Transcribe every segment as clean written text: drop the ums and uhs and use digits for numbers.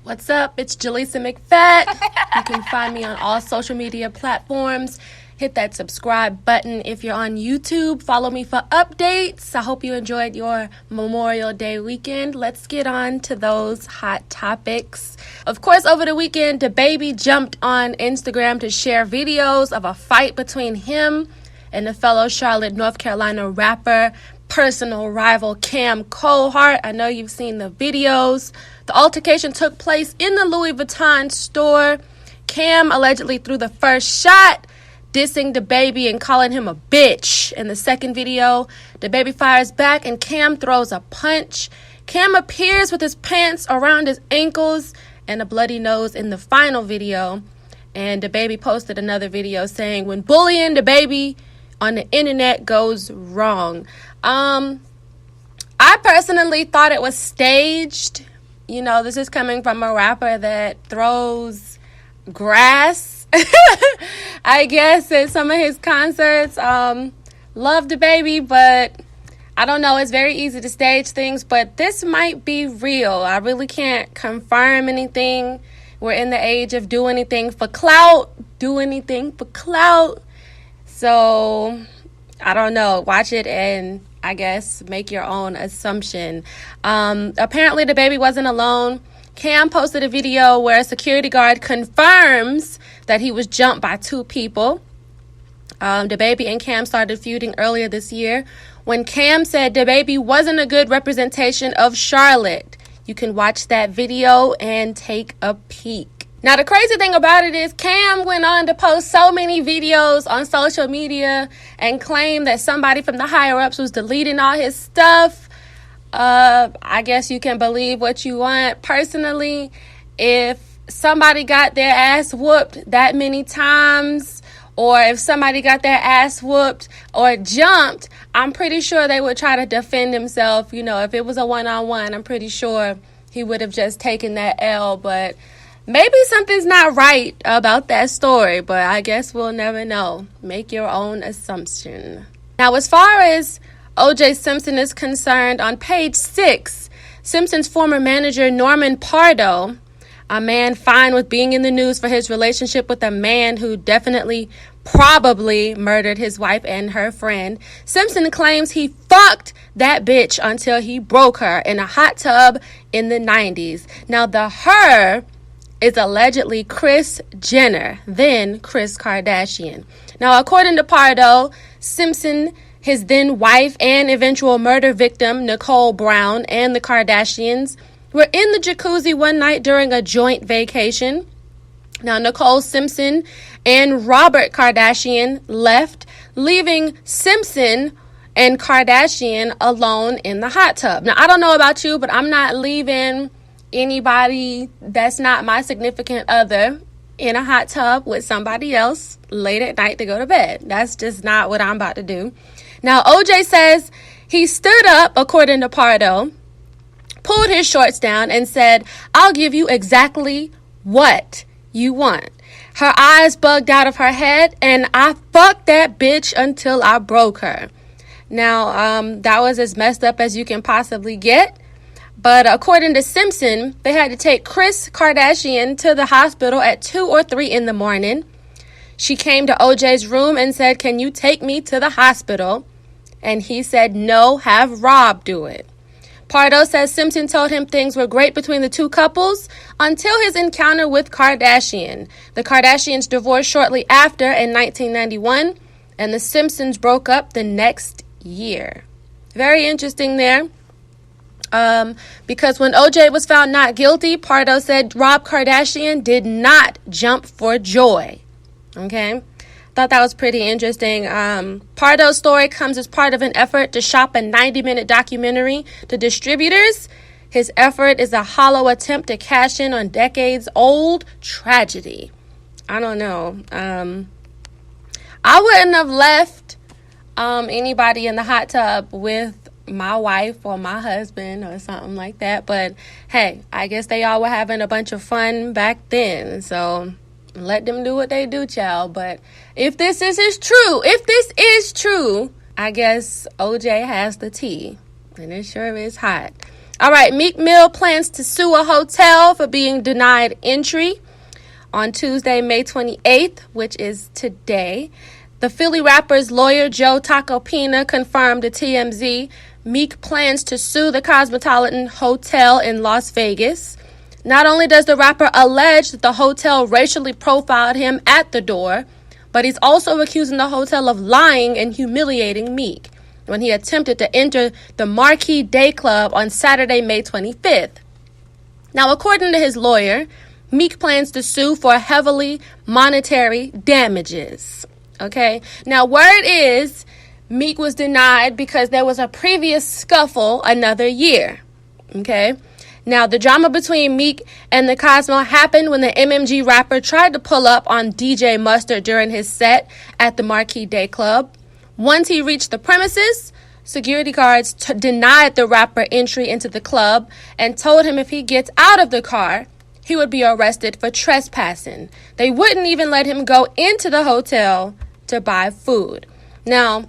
What's up? It's Jaleesa McFat. You can find me on all social media platforms. Hit that subscribe button. If you're on YouTube, follow me for updates. I hope you enjoyed your Memorial Day weekend. Let's get on to those hot topics. Of course, over the weekend, DaBaby jumped on Instagram to share videos of a fight between him and the fellow Charlotte, North Carolina rapper, personal rival Cam Cohart. I know you've seen the videos. The altercation took place in the Louis Vuitton store. Cam allegedly threw the first shot, dissing DaBaby and calling him a bitch. In the second video, DaBaby fires back and Cam throws a punch. Cam appears with his pants around his ankles and a bloody nose in the final video. And DaBaby posted another video saying, when bullying DaBaby on the internet goes wrong. I personally thought it was staged. You know, this is coming from a rapper that throws grass, I guess, at some of his concerts. Love DaBaby, but I don't know. It's very easy to stage things, but this might be real. I really can't confirm anything. We're in the age of do anything for clout. So, I don't know. Watch it and I guess make your own assumption. Apparently, DaBaby wasn't alone. Cam posted a video where a security guard confirms that he was jumped by two people. DaBaby and Cam started feuding earlier this year when Cam said DaBaby wasn't a good representation of Charlotte. You can watch that video and take a peek. Now, the crazy thing about it is Cam went on to post so many videos on social media and claim that somebody from the higher-ups was deleting all his stuff. I guess you can believe what you want. Personally, if somebody got their ass whooped that many times, or if somebody got their ass whooped or jumped, I'm pretty sure they would try to defend himself. You know, if it was a one-on-one, I'm pretty sure he would have just taken that L, but maybe something's not right about that story, but I guess we'll never know. Make your own assumption. Now, as far as O.J. Simpson is concerned, on page 6, Simpson's former manager, Norman Pardo, a man fine with being in the news for his relationship with a man who definitely, probably murdered his wife and her friend. Simpson claims he fucked that bitch until he broke her in a hot tub in the 90s. Now, the her is allegedly Kris Jenner, then Kris Kardashian. Now, according to Pardo, Simpson, his then wife and eventual murder victim, Nicole Brown, and the Kardashians were in the jacuzzi one night during a joint vacation. Now, Nicole Simpson and Robert Kardashian left, leaving Simpson and Kardashian alone in the hot tub. Now, I don't know about you, but I'm not leaving anybody that's not my significant other in a hot tub with somebody else late at night to go to bed. That's just not what I'm about to do. Now, OJ says he stood up, according to Pardo, pulled his shorts down and said, "I'll give you exactly what you want." Her eyes bugged out of her head, and I fucked that bitch until I broke her. Now, that was as messed up as you can possibly get. But according to Simpson, they had to take Kris Kardashian to the hospital at 2 or 3 in the morning. She came to OJ's room and said, "Can you take me to the hospital?" And he said, "No, have Rob do it." Pardo says Simpson told him things were great between the two couples until his encounter with Kardashian. The Kardashians divorced shortly after in 1991, and the Simpsons broke up the next year. Very interesting there. Because when OJ was found not guilty, Pardo said Rob Kardashian did not jump for joy. Okay? Thought that was pretty interesting. Pardo's story comes as part of an effort to shop a 90-minute documentary to distributors. His effort is a hollow attempt to cash in on decades-old tragedy. I don't know. I wouldn't have left anybody in the hot tub with my wife or my husband or something like that. But hey, I guess they all were having a bunch of fun back then. So let them do what they do, child. But if this is true, I guess OJ has the tea. And it sure is hot. All right, Meek Mill plans to sue a hotel for being denied entry on Tuesday, May 28th, which is today. The Philly rapper's lawyer, Joe Tacopina, confirmed to TMZ Meek plans to sue the Cosmopolitan Hotel in Las Vegas. Not only does the rapper allege that the hotel racially profiled him at the door, but he's also accusing the hotel of lying and humiliating Meek when he attempted to enter the Marquee Day Club on Saturday, May 25th. Now, according to his lawyer, Meek plans to sue for heavily monetary damages. Okay? Now, word is Meek was denied because there was a previous scuffle another year. Okay? Now, the drama between Meek and the Cosmo happened when the MMG rapper tried to pull up on DJ Mustard during his set at the Marquee Day Club. Once he reached the premises, security guards denied the rapper entry into the club and told him if he gets out of the car, he would be arrested for trespassing. They wouldn't even let him go into the hotel to buy food. Now,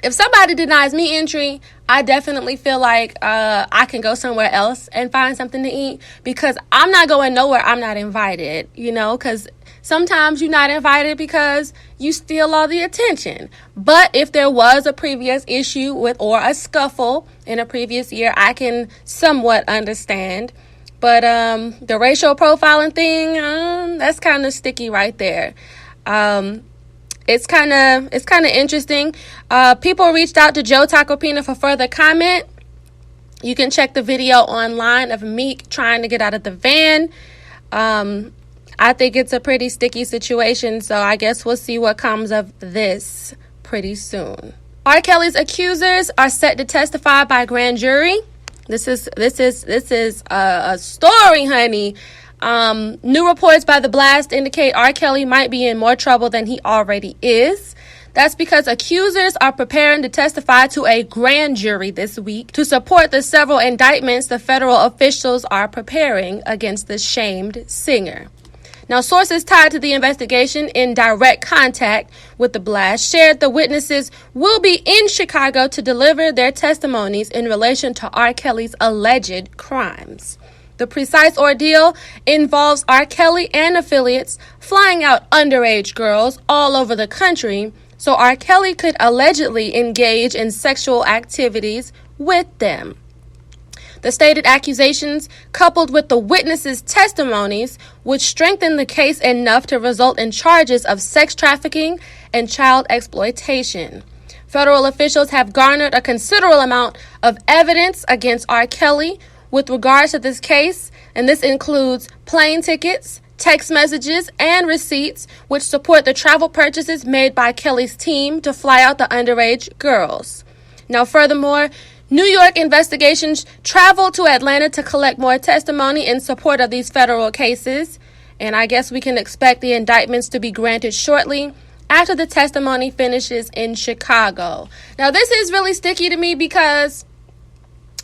if somebody denies me entry, I definitely feel like I can go somewhere else and find something to eat, because I'm not going nowhere I'm not invited, because sometimes you're not invited because you steal all the attention. But if there was a previous issue with or a scuffle in a previous year, I can somewhat understand. But the racial profiling thing, that's kind of sticky right there. It's kind of interesting. People reached out to Joe Tacopina for further comment. You can check the video online of Meek trying to get out of the van. I think it's a pretty sticky situation, so I guess we'll see what comes of this pretty soon. R. Kelly's accusers are set to testify by grand jury. This is a story, honey. New reports by The Blast indicate R. Kelly might be in more trouble than he already is. That's because accusers are preparing to testify to a grand jury this week to support the several indictments the federal officials are preparing against the shamed singer. Now, sources tied to the investigation in direct contact with The Blast shared the witnesses will be in Chicago to deliver their testimonies in relation to R. Kelly's alleged crimes. The precise ordeal involves R. Kelly and affiliates flying out underage girls all over the country so R. Kelly could allegedly engage in sexual activities with them. The stated accusations, coupled with the witnesses' testimonies, would strengthen the case enough to result in charges of sex trafficking and child exploitation. Federal officials have garnered a considerable amount of evidence against R. Kelly with regards to this case, and this includes plane tickets, text messages, and receipts which support the travel purchases made by Kelly's team to fly out the underage girls. Now, furthermore, New York investigations traveled to Atlanta to collect more testimony in support of these federal cases, and I guess we can expect the indictments to be granted shortly after the testimony finishes in Chicago. Now, this is really sticky to me because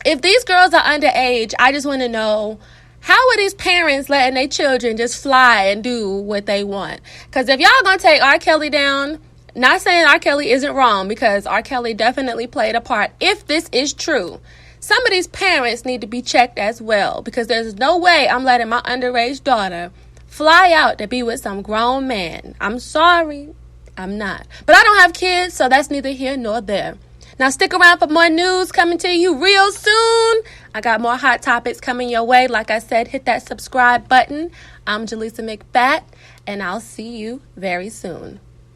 if these girls are underage, I just want to know, how are these parents letting their children just fly and do what they want? Because if y'all going to take R. Kelly down, not saying R. Kelly isn't wrong, because R. Kelly definitely played a part. If this is true, some of these parents need to be checked as well, because there's no way I'm letting my underage daughter fly out to be with some grown man. I'm sorry, I'm not. But I don't have kids, so that's neither here nor there. Now stick around for more news coming to you real soon. I got more hot topics coming your way. Like I said, hit that subscribe button. I'm Jaleesa McFat, and I'll see you very soon.